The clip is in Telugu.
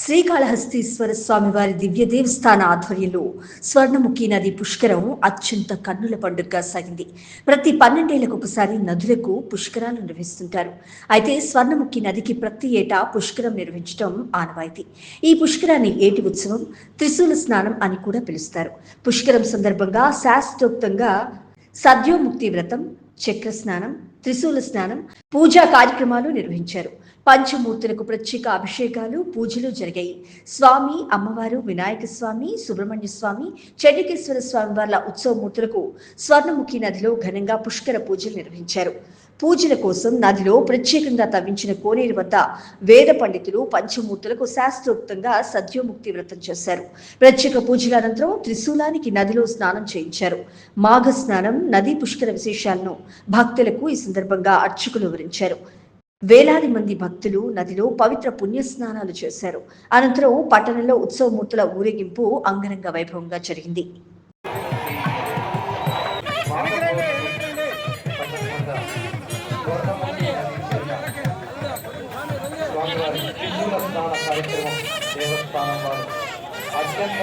శ్రీకాళహస్తీశ్వర స్వామివారి దివ్య దేవస్థాన ఆధ్వర్యంలో స్వర్ణముఖి నది పుష్కరం అత్యంత కన్నుల పండుగగా సాగింది. ప్రతి 12 ఏళ్లకు ఒకసారి నదులకు పుష్కరాలు నిర్వహిస్తుంటారు. అయితే స్వర్ణముఖి నదికి ప్రతి ఏటా పుష్కరం నిర్వహించడం ఆనవాయితీ. ఈ పుష్కరాన్ని ఏటి ఉత్సవం, త్రిశూల స్నానం అని కూడా పిలుస్తారు. పుష్కరం సందర్భంగా శాస్త్రోక్తంగా సద్యోముక్తి వ్రతం, చక్ర స్నానం, త్రిశూల స్నానం, పూజా కార్యక్రమాలు నిర్వహించారు. పంచమూర్తులకు ప్రత్యేక అభిషేకాలు, పూజలు జరిగాయి. స్వామి, అమ్మవారు, వినాయక స్వామి, సుబ్రహ్మణ్య స్వామి, చెన్నకేశ్వర స్వామి వార్ల ఉత్సవమూర్తులకు స్వర్ణముఖి నదిలో ఘనంగా పుష్కర పూజలు నిర్వహించారు. పూజల కోసం నదిలో ప్రత్యేకంగా తవ్వించిన కోనేరు వద్ద వేద పండితులు పంచమూర్తులకు శాస్త్రోక్తంగా సద్యోముక్తి వ్రతం చేశారు. ప్రత్యేక పూజల అనంతరం త్రిశూలానికి నదిలో స్నానం చేయించారు. మాఘ స్నానం, నదీ పుష్కర విశేషాలను భక్తులకు ఈ సందర్భంగా అర్చకులు వివరించారు. వేలాది మంది భక్తులు నదిలో పవిత్ర పుణ్యస్నానాలు చేశారు. అనంతరం పట్టణంలో ఉత్సవమూర్తుల ఊరేగింపు అంగరంగ వైభవంగా జరిగింది. దేవస్థానం వారు అత్యంత